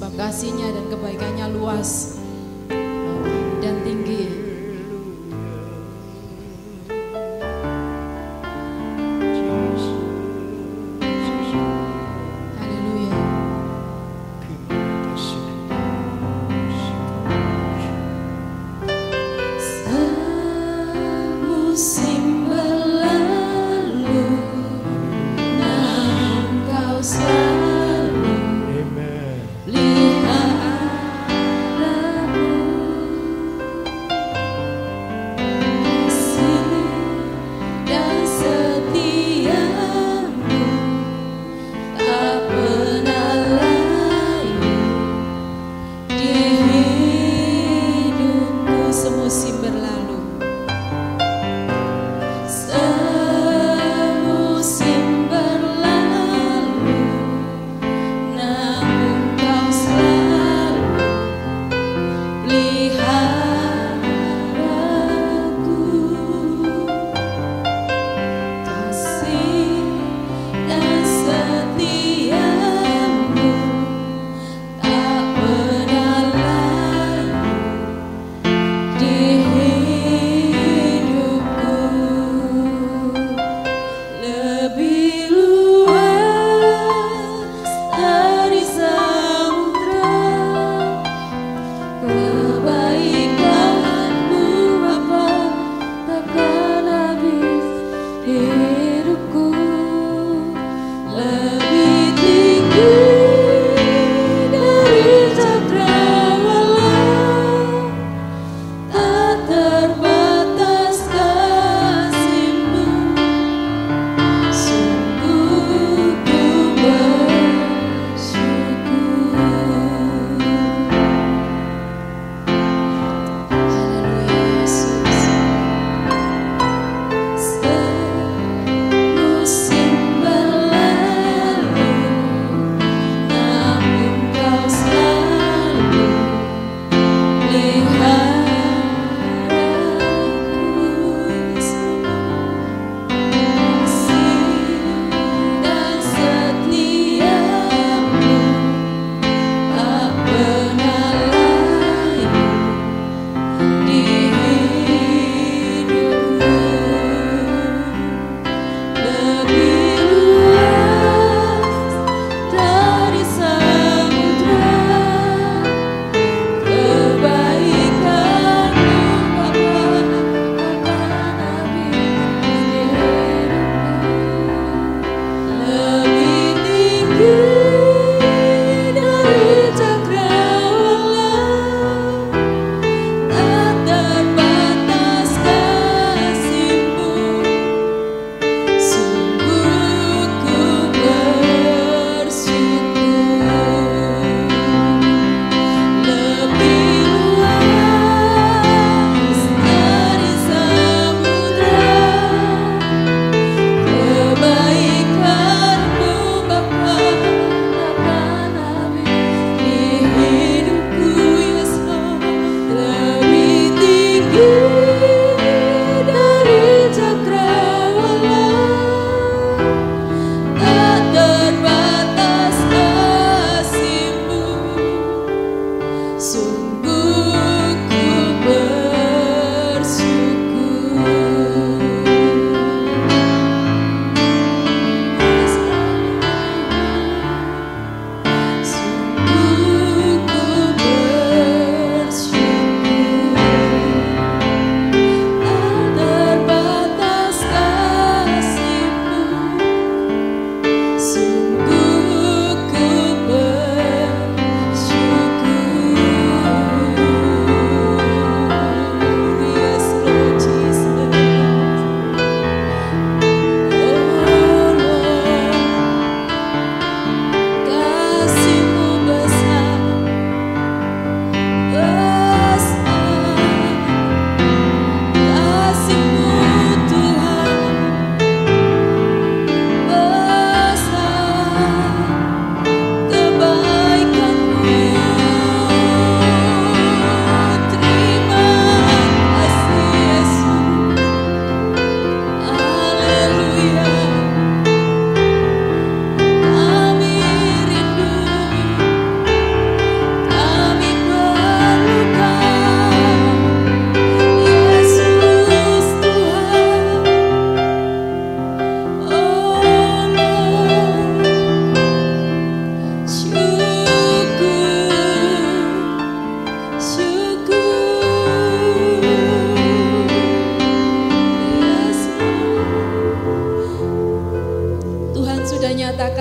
sebab kasih-Nya dan kebaikan-Nya luas dan tinggi. Selalu lihat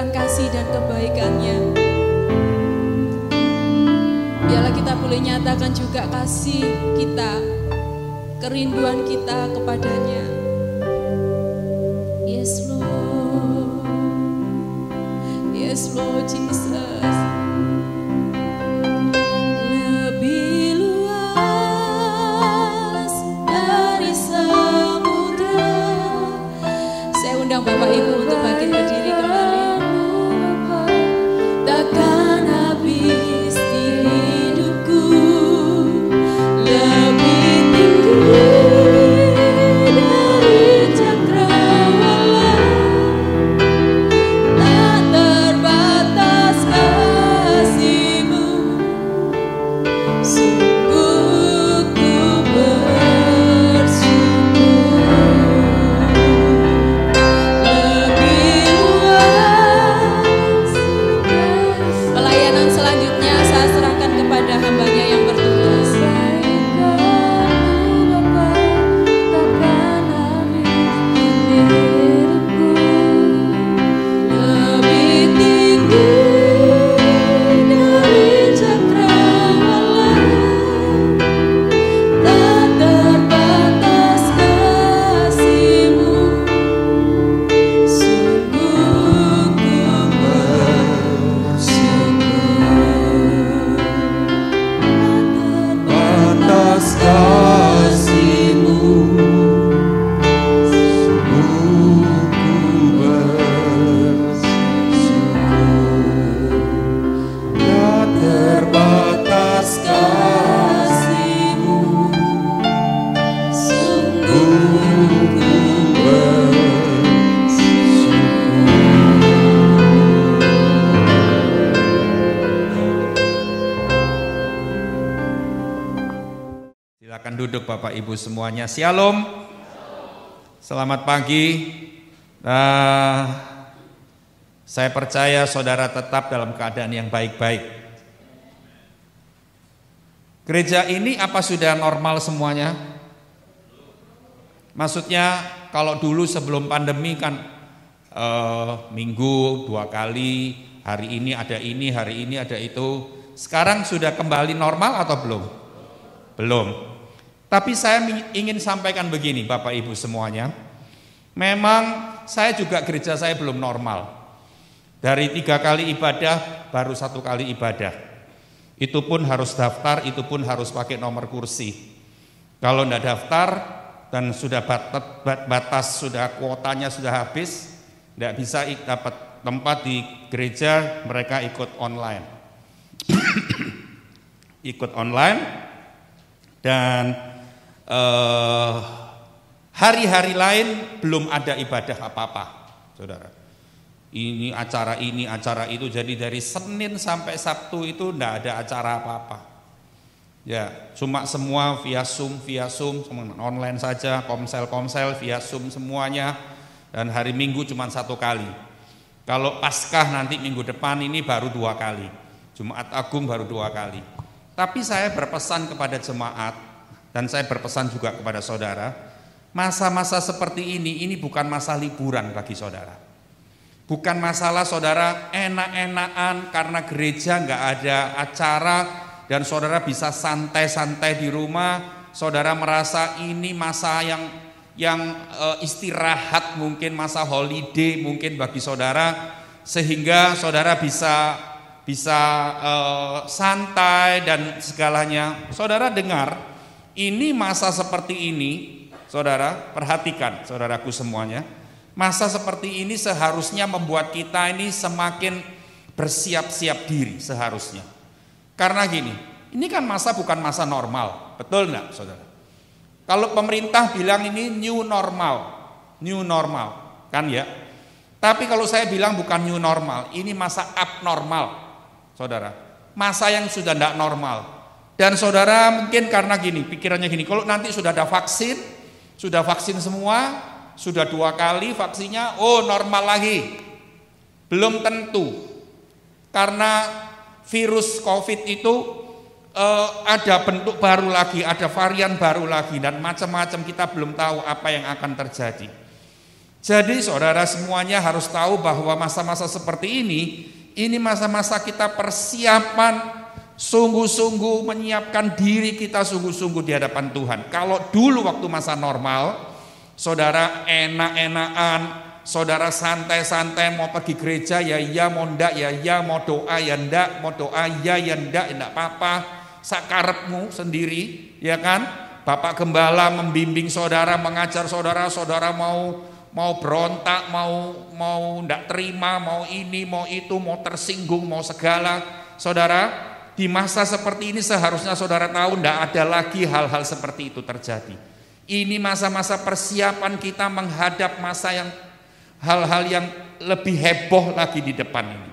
akan kasih dan kebaikannya. Biarlah kita boleh nyatakan juga kasih kita, kerinduan kita kepadanya. Yes Lord, yes Lord Jesus. Lebih luas dari samudra. Saya undang Bapak Ibu untuk bangkit berdiri kembali. Takkan habis di hidupku, lebih tinggi dari cakrawala, tak terbatas kasih-Mu. Sungguh ku bersyukur. Lebih luas. Pelayanan selanjutnya saya serahkan kepada hamba-Nya yang bertugas. Lebih tinggi dari cakrawala, tak terbatas kasih-Mu. Sungguh ku bersyukur. Atas kasih-Mu, sungguh ku bersyukur. Tak terbatas kasih-Mu, Sungguh ku Silakan duduk Bapak Ibu semuanya. Shalom. Selamat pagi. Saya percaya saudara tetap dalam keadaan yang baik-baik. Gereja ini apa sudah normal semuanya? Maksudnya kalau dulu sebelum pandemi kan minggu 2 kali, hari ini, hari ini ada itu. Sekarang sudah kembali normal atau belum? Belum. Tapi saya ingin sampaikan begini Bapak Ibu semuanya. Memang saya juga gereja saya belum normal. Dari 3 kali ibadah baru 1 kali ibadah. Itu pun harus daftar, itu pun harus pakai nomor kursi. Kalau tidak daftar dan sudah batas, sudah kuotanya sudah habis, tidak bisa dapat tempat di gereja, mereka ikut online. Ikut online dan hari-hari lain belum ada ibadah apa-apa, saudara. Ini acara itu, jadi dari Senin sampai Sabtu itu tidak ada acara apa-apa. Ya, cuma semua via Zoom, semua online saja, komsel via Zoom semuanya. Dan hari Minggu cuma 1 kali. Kalau Paskah nanti minggu depan ini baru 2 kali. Jumat Agung baru 2 kali. Tapi saya berpesan kepada jemaat dan saya berpesan juga kepada saudara, masa-masa seperti ini bukan masa liburan bagi saudara. Bukan masalah saudara enak-enakan karena gereja nggak ada acara dan saudara bisa santai-santai di rumah. Saudara merasa ini masa yang istirahat, mungkin masa holiday mungkin bagi saudara, sehingga saudara bisa santai dan segalanya. Saudara dengar, ini masa seperti ini, saudara perhatikan, saudaraku semuanya. Masa seperti ini seharusnya membuat kita ini semakin bersiap-siap diri seharusnya. Karena gini, ini kan masa bukan masa normal, betul enggak saudara? Kalau pemerintah bilang ini new normal kan ya. Tapi kalau saya bilang bukan new normal, ini masa abnormal, saudara. Masa yang sudah tidak normal. Dan saudara mungkin karena gini, pikirannya gini, kalau nanti sudah ada vaksin, sudah vaksin semua, sudah 2 kali vaksinnya, oh normal lagi. Belum tentu. Karena virus COVID itu ada bentuk baru lagi, ada varian baru lagi, dan macam-macam kita belum tahu apa yang akan terjadi. Jadi saudara semuanya harus tahu bahwa masa-masa seperti ini masa-masa kita persiapan, sungguh-sungguh menyiapkan diri kita sungguh-sungguh di hadapan Tuhan. Kalau dulu waktu masa normal, saudara enak-enakan, saudara santai-santai, mau pergi gereja ya iya, mau ndak ya iya, mau doa ya ndak, mau doa ya ndak apa-apa, sakarepmu sendiri, ya kan? Bapak Gembala membimbing saudara, mengajar saudara, saudara mau berontak, mau ndak terima, mau ini, mau itu, mau tersinggung, mau segala. Saudara, di masa seperti ini seharusnya saudara tahu ndak ada lagi hal-hal seperti itu terjadi. Ini masa-masa persiapan kita menghadap masa yang hal-hal yang lebih heboh lagi di depan ini.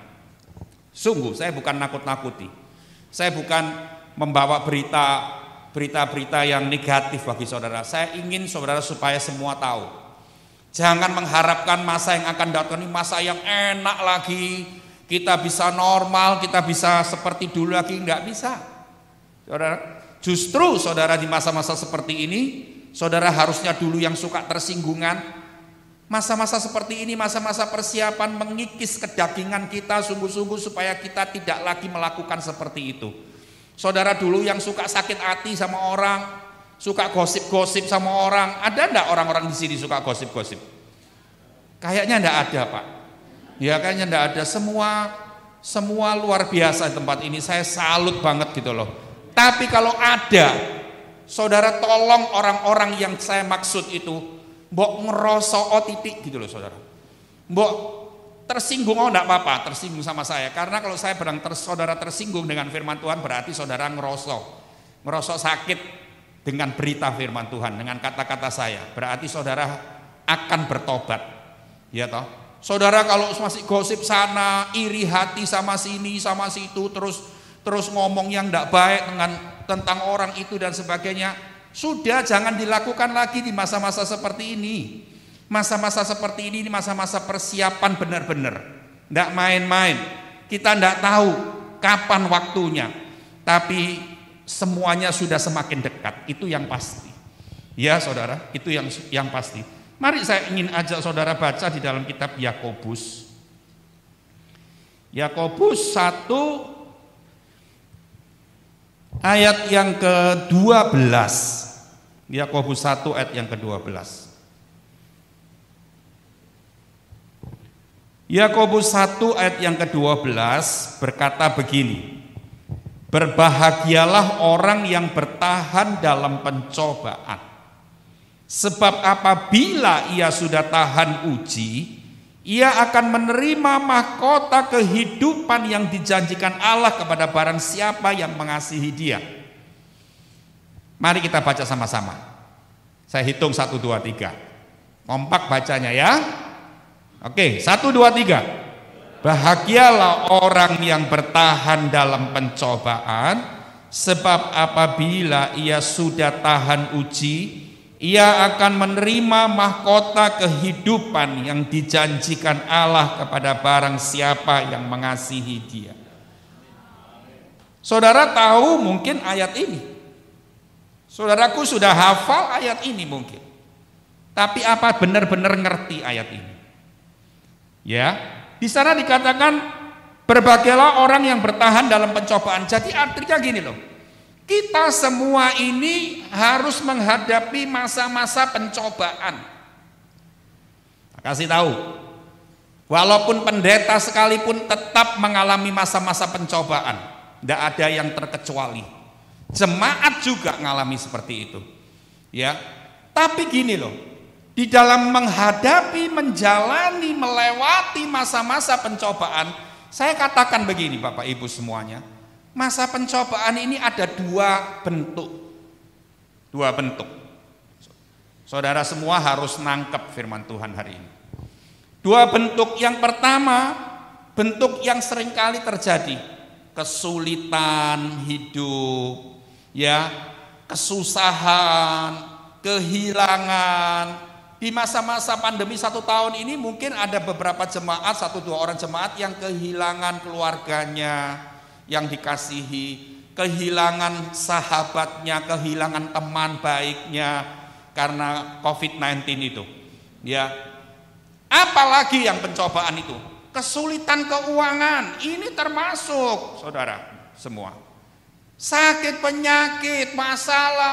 Sungguh, saya bukan nakut-nakuti. Saya bukan membawa berita-berita yang negatif bagi saudara. Saya ingin saudara supaya semua tahu. Jangan mengharapkan masa yang akan datang ini masa yang enak lagi, kita bisa normal, kita bisa seperti dulu lagi, enggak bisa. Saudara, justru saudara di masa-masa seperti ini, saudara harusnya dulu yang suka tersinggungan. Masa-masa seperti ini, masa-masa persiapan mengikis kedagingan kita sungguh-sungguh supaya kita tidak lagi melakukan seperti itu. Saudara dulu yang suka sakit hati sama orang, suka gosip-gosip sama orang. Ada enggak orang-orang di sini suka gosip-gosip? Kayaknya enggak ada, Pak. Ya kayaknya enggak ada. Semua luar biasa di tempat ini. Saya salut banget gitu loh. Tapi kalau ada, saudara tolong orang-orang yang saya maksud itu, mbok ngerosok titik gitu loh saudara. Mbok tersinggung enggak apa-apa, tersinggung sama saya. Karena kalau saya saudara tersinggung dengan firman Tuhan berarti saudara ngerosok sakit dengan berita firman Tuhan, dengan kata-kata saya, berarti saudara akan bertobat, ya toh. Saudara kalau masih gosip sana, iri hati sama sini, sama situ, terus ngomong yang tidak baik tentang orang itu dan sebagainya, sudah jangan dilakukan lagi di masa-masa seperti ini. Masa-masa seperti ini masa-masa persiapan benar-benar, tidak main-main. Kita tidak tahu kapan waktunya, tapi semuanya sudah semakin dekat, itu yang pasti. Ya saudara, itu yang pasti. Mari saya ingin ajak saudara baca di dalam kitab Yakobus. Yakobus 1 ayat yang ke-12. Yakobus 1 ayat yang ke-12. Yakobus 1 ayat yang ke-12 berkata begini. Berbahagialah orang yang bertahan dalam pencobaan, sebab apabila ia sudah tahan uji, ia akan menerima mahkota kehidupan yang dijanjikan Allah kepada barang siapa yang mengasihi Dia. Mari kita baca sama-sama. Saya hitung 1, 2, 3. Kompak bacanya ya. Oke, 1, 2, 3. Bahagialah orang yang bertahan dalam pencobaan, sebab apabila ia sudah tahan uji, ia akan menerima mahkota kehidupan yang dijanjikan Allah kepada barang siapa yang mengasihi Dia. Saudara tahu mungkin ayat ini. Saudaraku sudah hafal ayat ini mungkin. Tapi apa benar-benar ngerti ayat ini? Ya. Di sana dikatakan berbahagialah orang yang bertahan dalam pencobaan. Jadi artinya gini loh. Kita semua ini harus menghadapi masa-masa pencobaan. Kasih tahu. Walaupun pendeta sekalipun tetap mengalami masa-masa pencobaan. Tidak ada yang terkecuali. Jemaat juga mengalami seperti itu. Ya. Tapi gini loh. Di dalam menghadapi, menjalani, melewati masa-masa pencobaan, saya katakan begini Bapak Ibu semuanya, masa pencobaan ini ada dua bentuk. Saudara semua harus nangkep firman Tuhan hari ini. Dua bentuk. Yang pertama, bentuk yang seringkali terjadi, kesulitan hidup, ya, kesusahan, kehilangan. Di masa-masa pandemi 1 tahun ini mungkin ada beberapa jemaat, 1-2 orang jemaat yang kehilangan keluarganya yang dikasihi, kehilangan sahabatnya, kehilangan teman baiknya karena COVID-19 itu. Ya, Apalagi yang pencobaan itu? Kesulitan keuangan, ini termasuk, saudara semua. Sakit, penyakit, masalah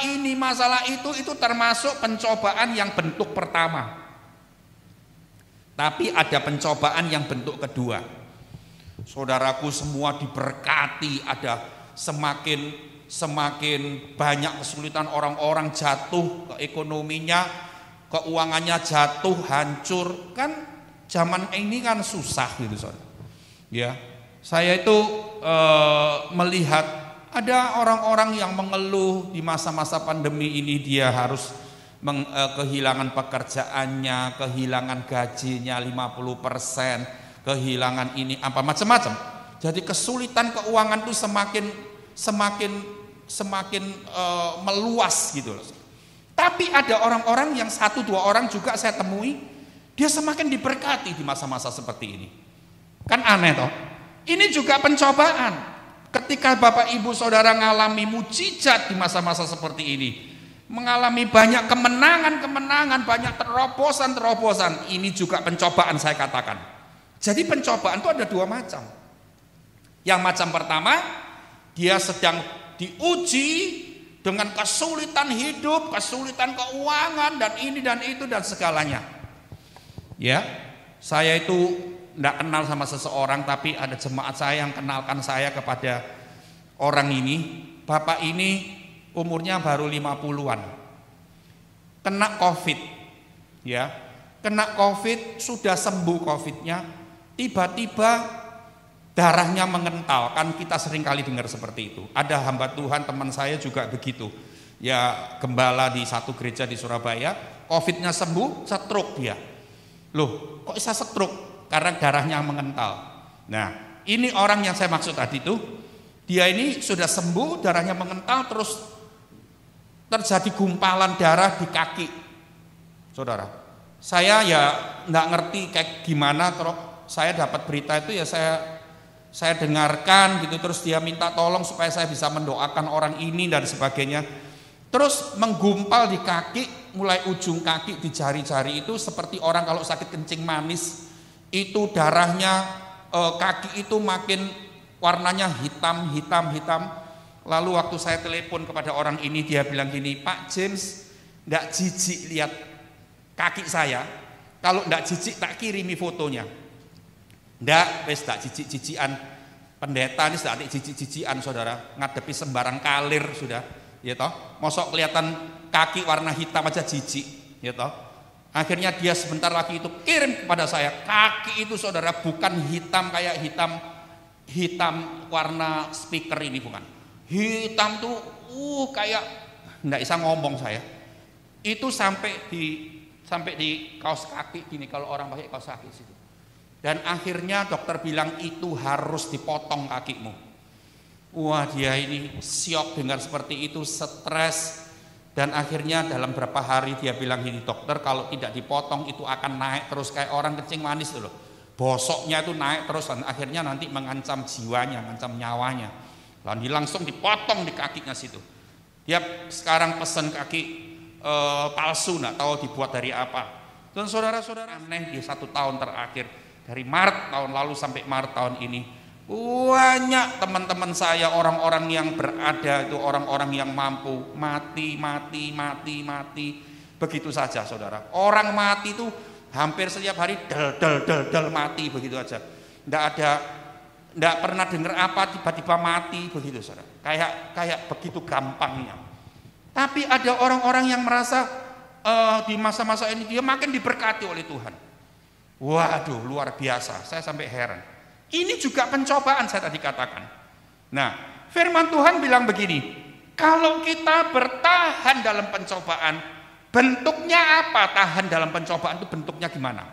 ini, masalah itu termasuk pencobaan yang bentuk pertama. Tapi ada pencobaan yang bentuk kedua. Saudaraku semua diberkati, ada semakin banyak kesulitan, orang-orang jatuh ke ekonominya, keuangannya jatuh, hancur. Kan zaman ini kan susah gitu, saudara. Ya, saya itu melihat ada orang-orang yang mengeluh di masa-masa pandemi ini, dia harus kehilangan pekerjaannya, kehilangan gajinya 50%, kehilangan ini apa macam-macam. Jadi kesulitan keuangan itu semakin meluas gitu loh. Tapi ada orang-orang yang 1-2 orang juga saya temui, dia semakin diberkati di masa-masa seperti ini. Kan aneh toh? Ini juga pencobaan. Ketika Bapak Ibu Saudara mengalami mujizat di masa-masa seperti ini, mengalami banyak kemenangan, banyak terobosan, ini juga pencobaan saya katakan. Jadi pencobaan itu ada 2 macam. Yang macam pertama, dia sedang diuji dengan kesulitan hidup, kesulitan keuangan, dan ini dan itu dan segalanya. Ya, saya itu tidak kenal sama seseorang, tapi ada jemaat saya yang kenalkan saya kepada orang ini. Bapak ini umurnya baru 50-an, kena COVID, ya, kena COVID, sudah sembuh COVID-nya, tiba-tiba darahnya mengental. Kan kita sering kali dengar seperti itu. Ada hamba Tuhan teman saya juga begitu, ya, gembala di satu gereja di Surabaya, COVID-nya sembuh, stroke dia. Loh, kok bisa stroke? Karena darahnya mengental. Nah, ini orang yang saya maksud tadi itu, dia ini sudah sembuh, darahnya mengental, terus terjadi gumpalan darah di kaki. Saudara, saya ya nggak ngerti kayak gimana, terus saya dapat berita itu ya saya dengarkan gitu, terus dia minta tolong supaya saya bisa mendoakan orang ini dan sebagainya. Terus menggumpal di kaki, mulai ujung kaki di jari-jari itu seperti orang kalau sakit kencing manis, itu darahnya kaki itu makin warnanya hitam. Lalu waktu saya telepon kepada orang ini, dia bilang gini, Pak James, nggak jijik lihat kaki saya? Kalau nggak jijik tak kirimi fotonya. Nggak, wes tak jijik-jijikan. Pendeta ini sudah jijik-jijikan, saudara, ngadepi sembarang kalir sudah. Ya toh, mosok kelihatan kaki warna hitam aja jijik, ya toh. Akhirnya dia sebentar lagi itu kirim kepada saya, kaki itu saudara bukan hitam kayak hitam warna speaker ini, bukan. Hitam tuh kayak nggak bisa ngomong saya. Itu sampai di kaos kaki gini, kalau orang pakai kaos kaki situ. Dan akhirnya dokter bilang itu harus dipotong kakimu. Wah, dia ini syok dengar seperti itu, stres, dan akhirnya dalam berapa hari dia bilang gini, dokter kalau tidak dipotong itu akan naik terus kayak orang kencing manis loh, bosoknya itu naik terus dan akhirnya nanti mengancam jiwanya, mengancam nyawanya. Lalu langsung dipotong di kakinya situ. Dia sekarang pesen kaki palsu, nggak tahu dibuat dari apa. Dan saudara-saudara, aneh di 1 tahun terakhir, dari Maret tahun lalu sampai Maret tahun ini, banyak teman-teman saya, orang-orang yang berada itu, orang-orang yang mampu, mati begitu saja, saudara. Orang mati itu hampir setiap hari del mati begitu aja. Nggak pernah dengar apa tiba-tiba mati begitu, saudara. Kayak begitu gampangnya. Tapi ada orang-orang yang merasa di masa-masa ini dia makin diberkati oleh Tuhan. Waduh, luar biasa. Saya sampai heran. Ini juga pencobaan saya tadi katakan. Nah, firman Tuhan bilang begini, kalau kita bertahan dalam pencobaan, bentuknya apa? Tahan dalam pencobaan itu bentuknya gimana?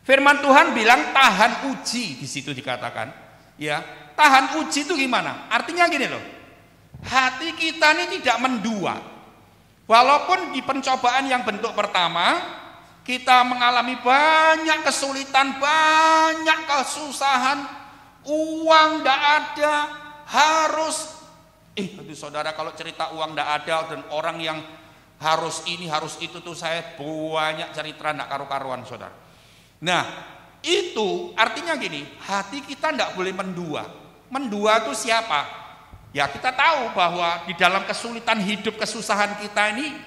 Firman Tuhan bilang tahan uji, di situ dikatakan. Ya, tahan uji itu gimana? Artinya gini loh, hati kita ini tidak mendua. Walaupun di pencobaan yang bentuk pertama, kita mengalami banyak kesulitan, banyak kesusahan, uang tidak ada, harus saudara kalau cerita uang tidak ada dan orang yang harus ini, harus itu tuh saya banyak cerita enggak karu-karuan, saudara. Nah, itu artinya gini, hati kita enggak boleh mendua. Mendua itu siapa? Ya kita tahu bahwa di dalam kesulitan hidup, kesusahan kita ini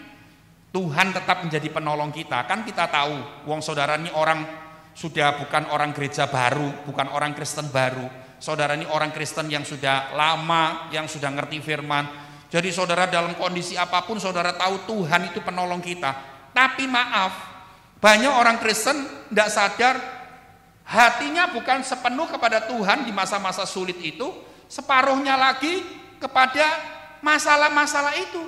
Tuhan tetap menjadi penolong kita. Kan kita tahu, wong saudara ini orang sudah bukan orang gereja baru, bukan orang Kristen baru. Saudara ini orang Kristen yang sudah lama, yang sudah ngerti firman. Jadi saudara dalam kondisi apapun saudara tahu Tuhan itu penolong kita. Tapi maaf, banyak orang Kristen tidak sadar hatinya bukan sepenuh kepada Tuhan di masa-masa sulit itu, separuhnya lagi kepada masalah-masalah itu.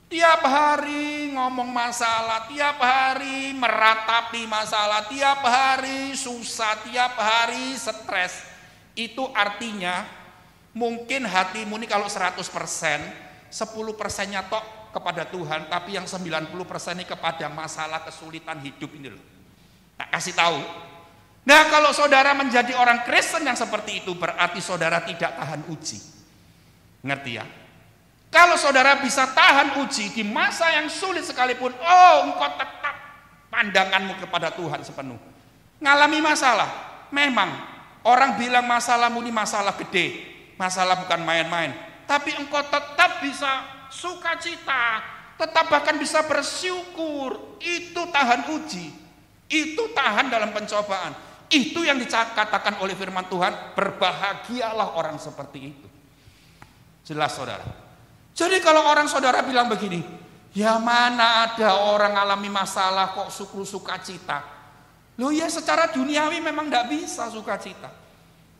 Tiap hari ngomong masalah, tiap hari meratapi masalah, tiap hari susah, tiap hari stres. Itu artinya mungkin hatimu ini kalau 100%, 10%-nya tok kepada Tuhan, tapi yang 90% ini kepada masalah kesulitan hidup ini loh. Tak kasih tahu. Nah, kalau saudara menjadi orang Kristen yang seperti itu, berarti saudara tidak tahan uji. Ngerti ya? Kalau saudara bisa tahan uji di masa yang sulit sekalipun, oh engkau tetap pandanganmu kepada Tuhan sepenuh. Ngalami masalah, memang orang bilang masalahmu ini masalah gede, masalah bukan main-main. Tapi engkau tetap bisa sukacita, tetap bahkan bisa bersyukur. Itu tahan uji, itu tahan dalam pencobaan. Itu yang dikatakan oleh firman Tuhan, berbahagialah orang seperti itu. Jelas saudara. Jadi kalau orang saudara bilang begini, ya mana ada orang alami masalah kok sukacita. Loh ya secara duniawi memang tidak bisa sukacita.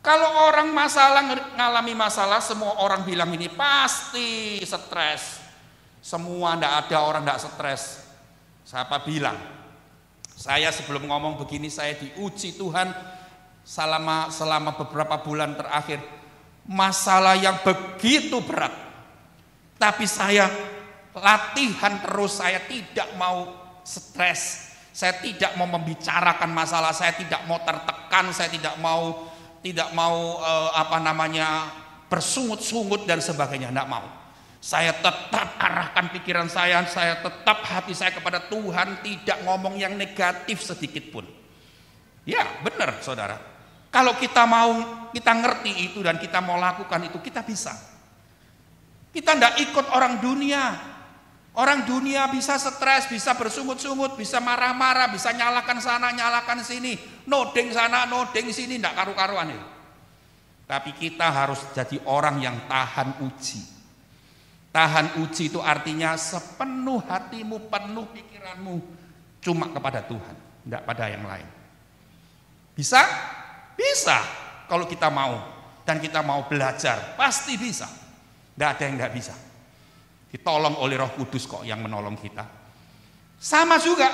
Kalau orang ngalami masalah, semua orang bilang ini pasti stres. Semua tidak ada orang tidak stres. Siapa bilang? Saya sebelum ngomong begini, saya diuji Tuhan selama beberapa bulan terakhir. Masalah yang begitu berat. Tapi saya latihan terus, saya tidak mau stres. Saya tidak mau membicarakan masalah, saya tidak mau tertekan, saya tidak mau bersungut-sungut dan sebagainya, tidak mau. Saya tetap arahkan pikiran saya tetap hati saya kepada Tuhan, tidak ngomong yang negatif sedikit pun. Ya benar saudara, kalau kita ngerti itu dan kita mau lakukan itu, kita bisa. Kita tidak ikut orang dunia. Orang dunia bisa stres, bisa bersungut-sungut, bisa marah-marah, bisa nyalakan sana, nyalakan sini, nodeng sana, nodeng sini, tidak karu-karuan itu. Tapi kita harus jadi orang yang tahan uji. Tahan uji itu artinya sepenuh hatimu, penuh pikiranmu cuma kepada Tuhan, tidak pada yang lain. Bisa? Bisa. Kalau kita mau dan kita mau belajar, pasti bisa. Tidak ada yang tidak bisa. Ditolong oleh Roh Kudus kok yang menolong kita. Sama juga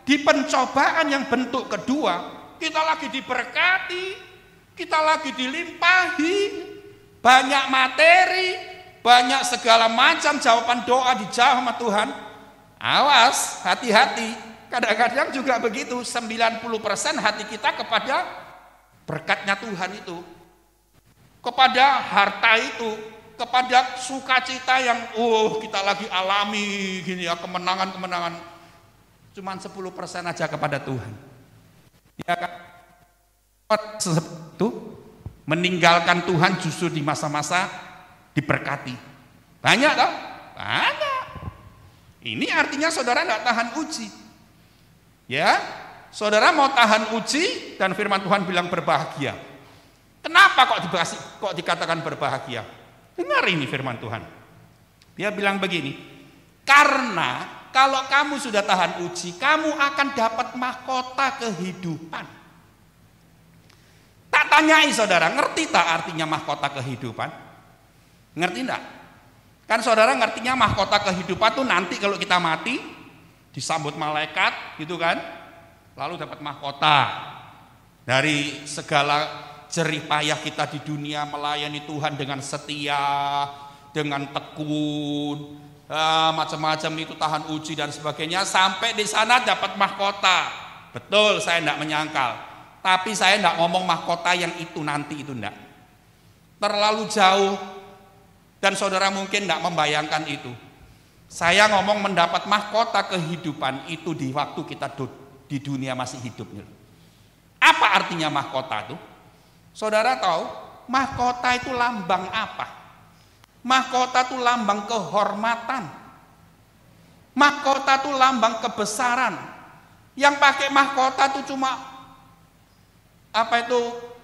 di pencobaan yang bentuk kedua, kita lagi diberkati, kita lagi dilimpahi, banyak materi, banyak segala macam jawaban doa dijawab sama Tuhan. Awas, hati-hati. Kadang-kadang juga begitu, 90% hati kita kepada berkatnya Tuhan itu, kepada harta itu, kepada sukacita yang kita lagi alami gini ya, kemenangan-kemenangan. Cuman 10% aja kepada Tuhan. Ya kan? Itu meninggalkan Tuhan justru di masa-masa diberkati. Banyak toh? Banyak. Ini artinya saudara enggak tahan uji. Ya, saudara mau tahan uji dan firman Tuhan bilang berbahagia. Kenapa kok dikatakan berbahagia? Dengar ini firman Tuhan. Dia bilang begini, karena kalau kamu sudah tahan uji, kamu akan dapat mahkota kehidupan. Tak tanyai saudara, ngerti tak artinya mahkota kehidupan? Ngerti enggak? Kan saudara ngertinya mahkota kehidupan tuh nanti kalau kita mati, disambut malaikat gitu kan, lalu dapat mahkota dari segala jerih payah kita di dunia melayani Tuhan dengan setia, dengan tekun, macam-macam itu, tahan uji dan sebagainya, sampai di sana dapat mahkota. Betul, saya tidak menyangkal, tapi saya tidak ngomong mahkota yang itu nanti, itu tidak, terlalu jauh dan saudara mungkin tidak membayangkan itu. Saya ngomong mendapat mahkota kehidupan itu di waktu kita di dunia masih hidup. Apa artinya mahkota itu? Saudara tahu, mahkota itu lambang apa? Mahkota itu lambang kehormatan. Mahkota itu lambang kebesaran. Yang pakai mahkota itu cuma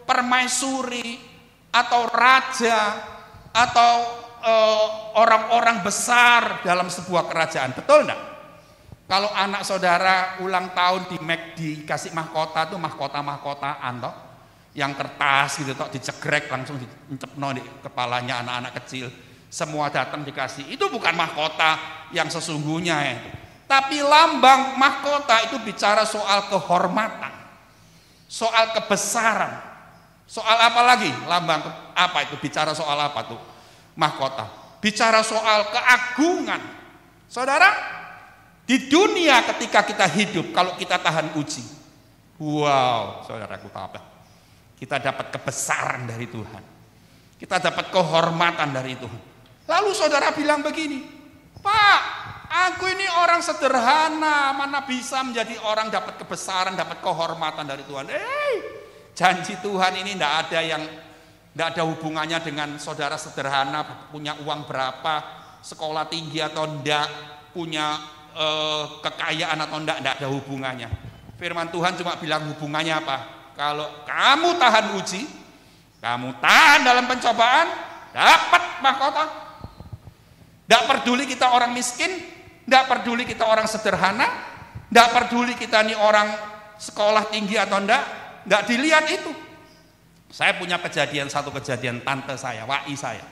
permaisuri atau raja atau orang-orang besar dalam sebuah kerajaan. Betul enggak? Kalau anak saudara ulang tahun dikasih mahkota itu mahkota-mahkotaan toh, yang kertas gitu toh, dicegrek langsung dicepno di kepalanya anak-anak kecil. Semua datang dikasih. Itu bukan mahkota yang sesungguhnya itu. Tapi lambang mahkota itu bicara soal kehormatan, soal kebesaran, soal apa lagi? Lambang apa itu? Bicara soal apa tuh? Mahkota. Bicara soal keagungan. Saudara, di dunia ketika kita hidup, kalau kita tahan uji, wow, saudaraku apa? Kita dapat kebesaran dari Tuhan. Kita dapat kehormatan dari Tuhan. Lalu saudara bilang begini, Pak, aku ini orang sederhana, mana bisa menjadi orang dapat kebesaran, dapat kehormatan dari Tuhan. Janji Tuhan ini tidak ada hubungannya dengan saudara sederhana, punya uang berapa, sekolah tinggi atau tidak, punya kekayaan atau tidak ada hubungannya. Firman Tuhan cuma bilang hubungannya apa? Kalau kamu tahan uji, kamu tahan dalam pencobaan, dapat mahkota. Tidak peduli kita orang miskin, tidak peduli kita orang sederhana, tidak peduli kita ini orang sekolah tinggi atau tidak dilihat itu. Saya punya satu kejadian tante saya, wai saya.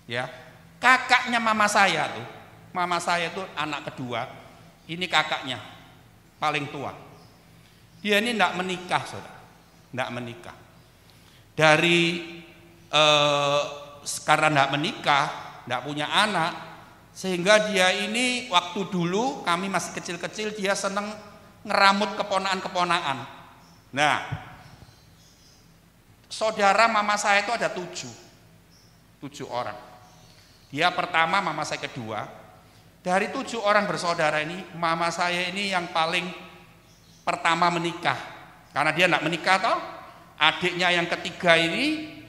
Ya, kakaknya mama saya tuh. Mama saya itu anak kedua. Ini kakaknya paling tua. Dia ini tidak menikah, saudara. Tidak menikah. Karena tidak menikah, tidak punya anak, sehingga dia ini waktu dulu kami masih kecil-kecil dia seneng ngeramut keponakan-keponakan. Nah, saudara mama saya itu ada 7 orang. Dia pertama, mama saya kedua. Dari 7 orang bersaudara ini, mama saya ini yang paling pertama menikah. Karena dia tidak menikah toh. Adiknya yang ketiga ini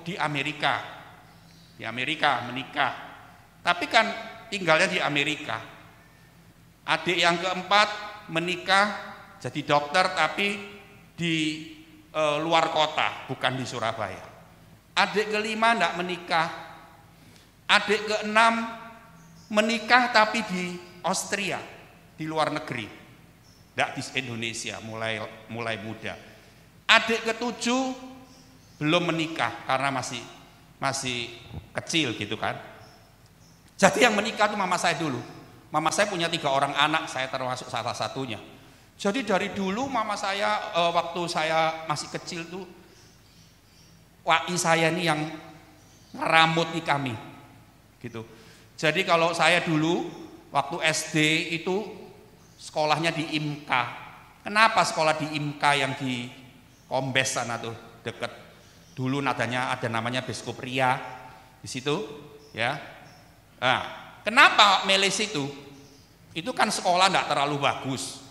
di Amerika. Di Amerika menikah. Tapi kan tinggalnya di Amerika. Adik yang keempat menikah jadi dokter tapi di luar kota, bukan di Surabaya. Adik kelima tidak menikah. Adik keenam menikah tapi di Austria, di luar negeri, tidak di Indonesia, mulai muda. Adik ketujuh belum menikah karena masih kecil gitu kan. Jadi yang menikah itu mama saya dulu. Mama saya punya 3 orang anak, saya termasuk salah satunya. Jadi dari dulu mama saya waktu saya masih kecil tuh, wai saya ini yang ngeramuti kami, gitu. Jadi kalau saya dulu waktu SD itu sekolahnya di IMKA. Kenapa sekolah di IMKA yang di Kombes sana tuh deket? Dulu ada namanya Biskup Ria di situ, ya. Nah, kenapa milih situ? Itu kan sekolah enggak terlalu bagus.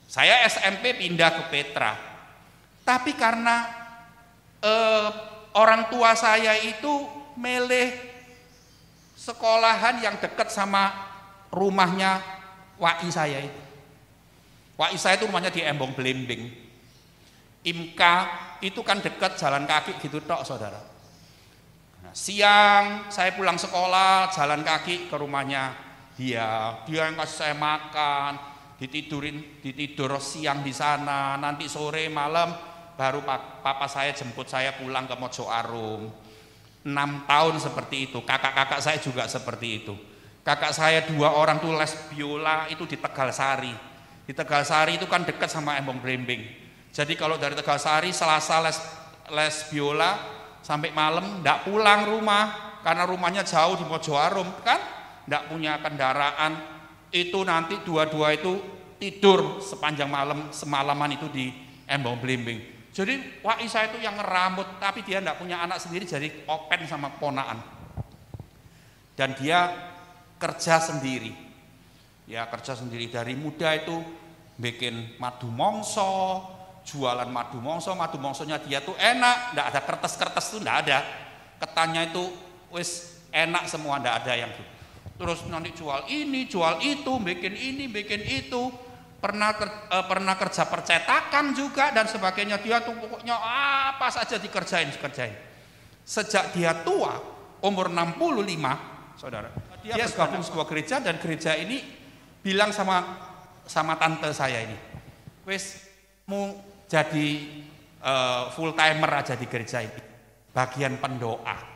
Saya SMP pindah ke Petra. Tapi karena orang tua saya itu milih sekolahan yang dekat sama rumahnya wai saya itu. Wai saya itu rumahnya di Embong Blimbing. IMKA itu kan dekat jalan kaki gitu tok, saudara. Nah, siang saya pulang sekolah jalan kaki ke rumahnya dia yang kasih saya makan, ditidur siang di sana, nanti sore malam baru papa saya jemput saya pulang ke Mojo Arum. 6 tahun seperti itu. Kakak-kakak saya juga seperti itu. Kakak saya 2 orang tuh les biola itu di Tegalsari. Di Tegalsari itu kan dekat sama Embong Blimbing. Jadi kalau dari Tegalsari Selasa les biola sampai malam enggak pulang rumah karena rumahnya jauh di Mojo Arum kan, enggak punya kendaraan. Itu nanti dua-dua itu tidur sepanjang malam semalaman itu di Embong Blimbing. Jadi wai saya itu yang ngerambut, tapi dia enggak punya anak sendiri jadi open sama ponakan. Dan dia kerja sendiri. Ya, kerja sendiri dari muda itu bikin madu mongso, jualan madu mongsonya dia tuh enak, enggak ada kertas-kertas tuh enggak ada. Ketannya itu wis enak semua, enggak ada yang gitu. Terus nanti jual ini, jual itu, bikin ini, bikin itu. Pernah kerja percetakan juga dan sebagainya. Dia tuh pokoknya apa saja dikerjain. Sejak dia tua, umur 65, saudara, dia bergabung sebuah gereja dan gereja ini bilang sama tante saya ini, wes mau jadi full timer aja di gereja ini, bagian pendoa.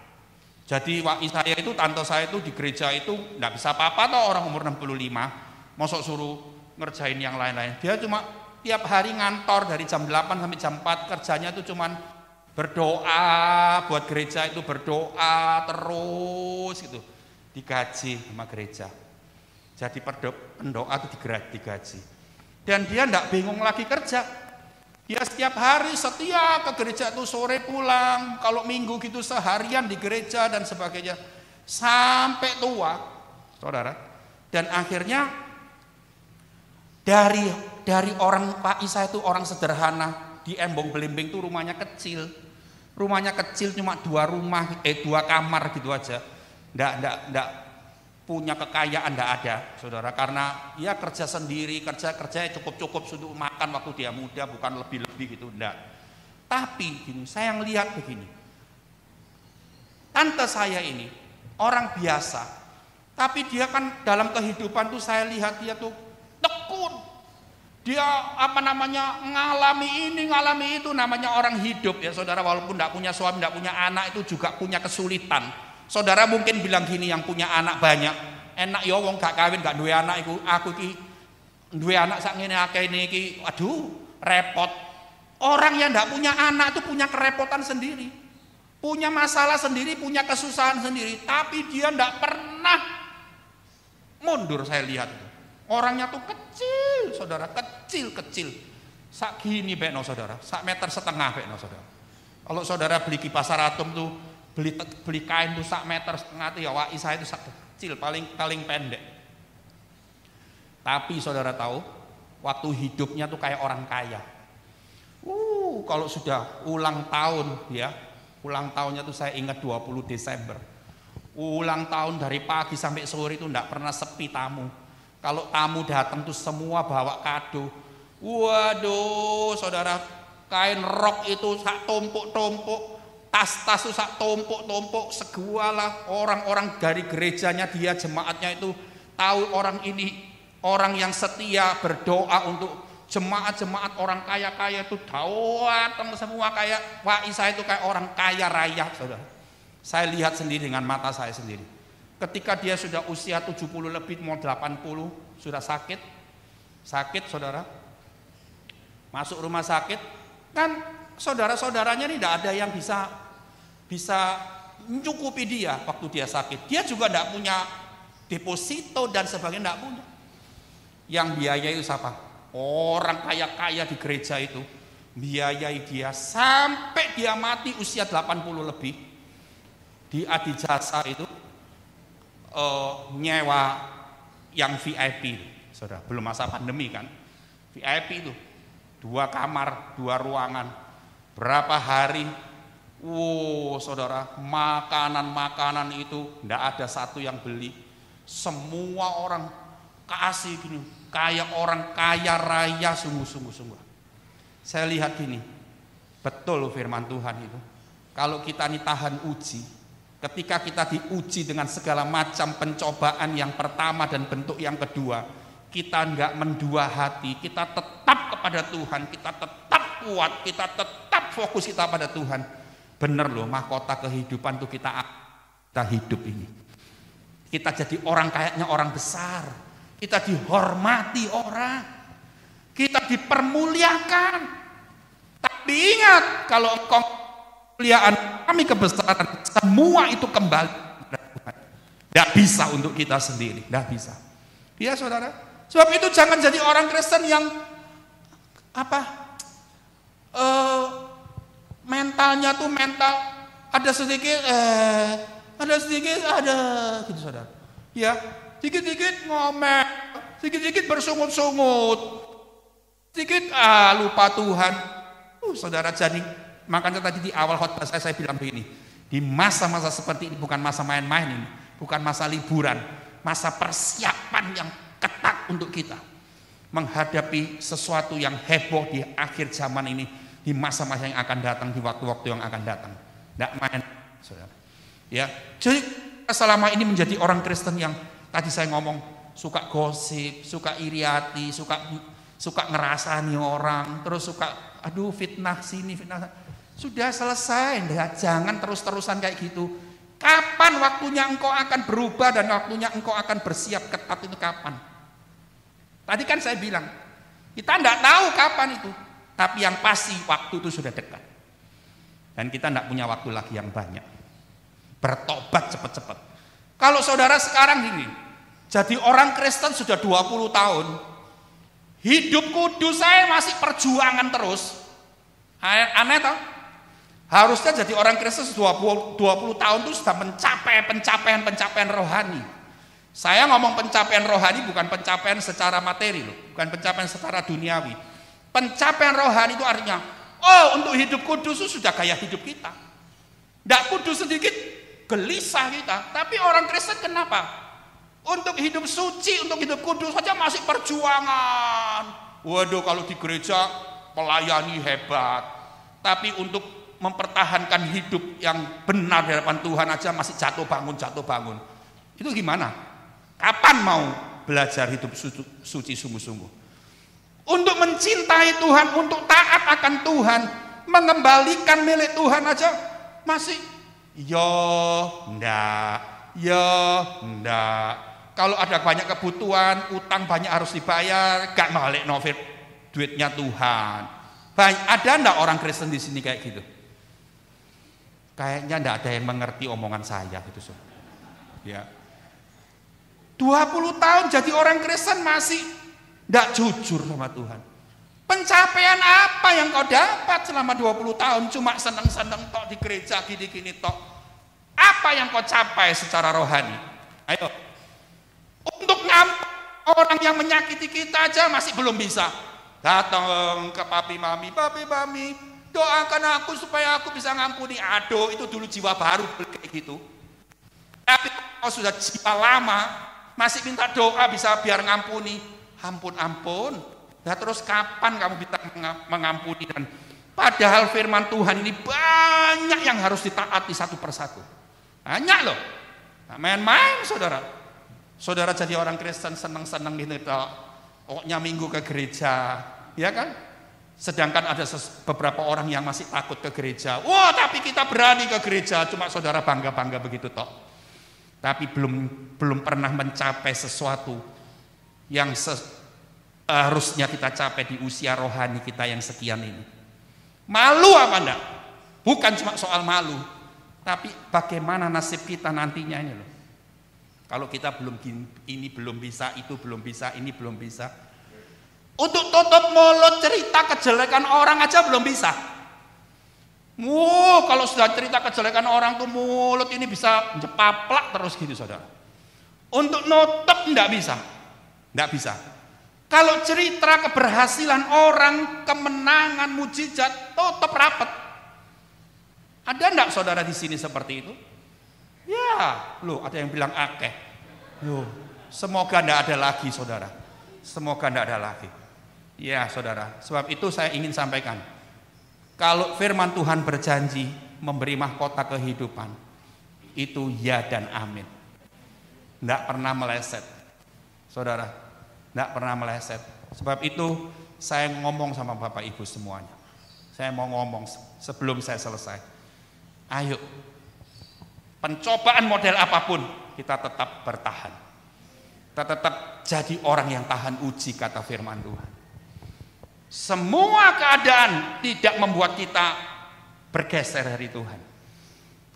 Jadi saya itu, tante saya itu di gereja itu nggak bisa apa-apa toh, orang umur 65, mosok suruh ngerjain yang lain-lain. Dia cuma tiap hari ngantor dari jam 8 sampai jam 4, kerjanya itu cuman berdoa, buat gereja itu berdoa terus gitu, digaji sama gereja. Jadi pendoa itu digaji. Dan dia enggak bingung lagi kerja. Dia setiap hari setia ke gereja itu, sore pulang, kalau minggu gitu seharian di gereja dan sebagainya. Sampai tua, saudara. Dan akhirnya dari orang Pak Isa itu orang sederhana, di Embong Belimbing itu rumahnya kecil. Rumahnya kecil cuma 2 kamar gitu aja. Enggak punya kekayaan, enggak ada, saudara, karena ia kerja sendiri, kerjanya cukup untuk makan waktu dia muda, bukan lebih-lebih gitu, enggak. Tapi gini, saya ngelihat begini, tante saya ini orang biasa, tapi dia kan dalam kehidupan tuh saya lihat dia tuh tekun, dia ngalami ini, ngalami itu, namanya orang hidup ya saudara, walaupun enggak punya suami, enggak punya anak, itu juga punya kesulitan. Saudara mungkin bilang gini, yang punya anak banyak, enak ya wong gak kawin, gak duwe anak iku, aku ki duwe anak sak ngene akeh iki, aduh, repot. Orang yang gak punya anak itu punya kerepotan sendiri. Punya masalah sendiri, punya kesusahan sendiri, tapi dia gak pernah mundur. Saya lihat orangnya tuh kecil, saudara, kecil. Sak gini bekno saudara, sak meter setengah bekno saudara. Kalau saudara beli kipas Saratum tuh, beli kain tuh 1,5 meter tuh ya, Wak Isa itu kecil, paling pendek. Tapi saudara tahu, waktu hidupnya tuh kayak orang kaya. Kalau sudah ulang tahun ya, ulang tahunnya tuh saya ingat 20 Desember. Ulang tahun dari pagi sampai sore itu enggak pernah sepi tamu. Kalau tamu datang tuh semua bawa kado. Waduh, saudara, kain rok itu sak tumpuk-tumpuk. Tas-tas itu sak tumpuk-tumpuk, segualah orang-orang dari gerejanya dia, jemaatnya itu tahu orang ini orang yang setia berdoa untuk jemaat-jemaat orang kaya-kaya itu datang semua, kayak Pak Isa itu kayak orang kaya raya, saudara. Saya lihat sendiri dengan mata saya sendiri. Ketika dia sudah usia 70 lebih, mau 80, sudah sakit saudara, masuk rumah sakit, kan saudara-saudaranya ini tidak ada yang bisa mencukupi dia waktu dia sakit. Dia juga tidak punya deposito dan sebagainya, tidak punya. Yang biayai itu siapa? Orang kaya-kaya di gereja itu biayai dia sampai dia mati usia 80 lebih. Di Adijasa itu nyewa yang VIP, saudara, belum masa pandemi kan. VIP itu 2 kamar, 2 ruangan, berapa hari, saudara, makanan itu tidak ada satu yang beli, semua orang kasih gini, kayak orang kaya raya sungguh. Saya lihat gini, betul firman Tuhan itu, kalau kita ini tahan uji, ketika kita diuji dengan segala macam pencobaan yang pertama dan bentuk yang kedua, kita enggak mendua hati, kita tetap kepada Tuhan, kita tetap kuat, kita tetap fokus kita pada Tuhan. Bener loh, mahkota kehidupan tuh kita hidup ini. Kita jadi orang kayaknya orang besar, kita dihormati orang, kita dipermuliakan. Tapi ingat, kalau engkau kemuliaan kami kebesaran, semua itu kembali kepada Tuhan. Tidak bisa untuk kita sendiri, tidak bisa. Ya saudara, sebab itu jangan jadi orang Kristen yang mentalnya tuh mental ada sedikit Ada sedikit, ada gitu saudara. Ya, sedikit-sedikit ngomel, sedikit-sedikit bersungut-sungut, sedikit lupa Tuhan. Saudara, jadi makanya tadi di awal khotbah saya bilang begini, di masa-masa seperti ini bukan masa main-main ini, bukan masa liburan, masa persiapan yang ketat untuk kita menghadapi sesuatu yang heboh di akhir zaman ini, di masa-masa yang akan datang, di waktu-waktu yang akan datang. Tidak main, saudara. Ya, jadi selama ini menjadi orang Kristen yang tadi saya ngomong suka gosip, suka iri hati, suka ngerasani orang, terus suka fitnah sini, fitnah sana. Sudah selesai, jangan terus-terusan kayak gitu. Kapan waktunya engkau akan berubah dan waktunya engkau akan bersiap ketat itu kapan? Tadi kan saya bilang, kita tidak tahu kapan itu, tapi yang pasti waktu itu sudah dekat. Dan kita tidak punya waktu lagi yang banyak. Bertobat cepat-cepat. Kalau saudara sekarang ini jadi orang Kristen sudah 20 tahun, hidup kudus saya masih perjuangan terus. Aneh toh? Harusnya jadi orang Kristen 20 tahun itu sudah mencapai pencapaian rohani. Saya ngomong pencapaian rohani bukan pencapaian secara materi loh, bukan pencapaian secara duniawi. Pencapaian rohani itu artinya, untuk hidup kudus itu sudah gaya hidup kita. Tidak kudus sedikit, gelisah kita. Tapi orang Kristen kenapa? Untuk hidup suci, untuk hidup kudus saja masih perjuangan. Waduh, kalau di gereja pelayani hebat, tapi untuk mempertahankan hidup yang benar di hadapan Tuhan aja masih jatuh bangun. Itu gimana? Kapan mau belajar hidup suci sungguh-sungguh? Untuk mencintai Tuhan, untuk taat akan Tuhan, mengembalikan milik Tuhan aja masih enggak. Kalau ada banyak kebutuhan, utang banyak harus dibayar, gak balik novit duitnya Tuhan. Ada enggak orang Kristen di sini kayak gitu? Kayaknya enggak ada yang mengerti omongan saya gitu. Ya. 20 tahun jadi orang Kristen masih enggak jujur sama Tuhan. Pencapaian apa yang kau dapat selama 20 tahun? Cuma seneng-seneng tok di gereja gini-gini tok. Apa yang kau capai secara rohani? Ayo. Untuk ngampuni orang yang menyakiti kita aja masih belum bisa. Datang ke papi mami, doakan aku supaya aku bisa ngampuni. Aduh, itu dulu jiwa baru kayak gitu. Tapi kau sudah jiwa lama, masih minta doa bisa biar ngampuni. Ampun. Nah, terus kapan kamu bisa mengampuni? Dan padahal firman Tuhan ini banyak yang harus ditaati satu persatu. Banyak loh. Nah, main-main saudara. Saudara jadi orang Kristen senang-senang gitu. Pokoknya minggu ke gereja, ya kan? Sedangkan ada beberapa orang yang masih takut ke gereja. Wah, tapi kita berani ke gereja. Cuma saudara bangga-bangga begitu toh. Tapi belum pernah mencapai sesuatu yang harusnya kita capai di usia rohani kita yang sekian ini. Malu apa enggak? Bukan cuma soal malu, tapi bagaimana nasib kita nantinya ini loh. Kalau kita ini belum bisa, itu belum bisa, ini belum bisa. Untuk tutup mulut cerita kejelekan orang aja belum bisa. Kalau sudah cerita kejelekan orang tuh mulut ini bisa jepaplak terus gitu saudara. Untuk nutup enggak bisa. Kalau cerita keberhasilan orang, kemenangan, mujizat, tutup rapat. Ada enggak saudara di sini seperti itu? Ya, loh ada yang bilang akeh. Loh, semoga enggak ada lagi saudara. Semoga enggak ada lagi. Ya saudara, sebab itu saya ingin sampaikan. Kalau firman Tuhan berjanji memberi mahkota kehidupan, itu ya dan amin. Enggak pernah meleset. Saudara, enggak pernah meleset. Sebab itu saya ngomong sama Bapak Ibu semuanya. Saya mau ngomong sebelum saya selesai. Ayo, pencobaan model apapun kita tetap bertahan. Kita tetap jadi orang yang tahan uji kata firman Tuhan. Semua keadaan tidak membuat kita bergeser dari Tuhan.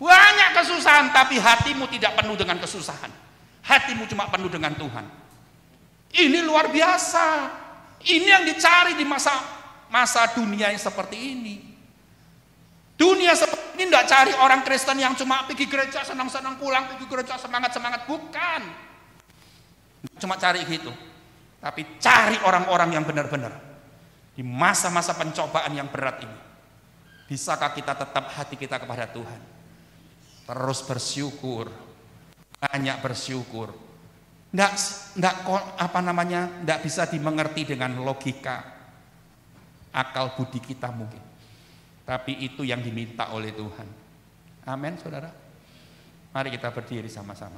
Banyak kesusahan tapi hatimu tidak penuh dengan kesusahan. Hatimu cuma penuh dengan Tuhan. Ini luar biasa. Ini yang dicari di masa dunia yang seperti ini. Dunia seperti ini tidak cari orang Kristen yang cuma pergi gereja senang-senang pulang, pergi gereja semangat-semangat, bukan. Cuma cari gitu. Tapi cari orang-orang yang benar-benar di masa-masa pencobaan yang berat ini. Bisakah kita tetap hati kita kepada Tuhan? Terus bersyukur, banyak bersyukur. Nggak bisa dimengerti dengan logika, akal budi kita mungkin. Tapi itu yang diminta oleh Tuhan. Amin, saudara. Mari kita berdiri sama-sama.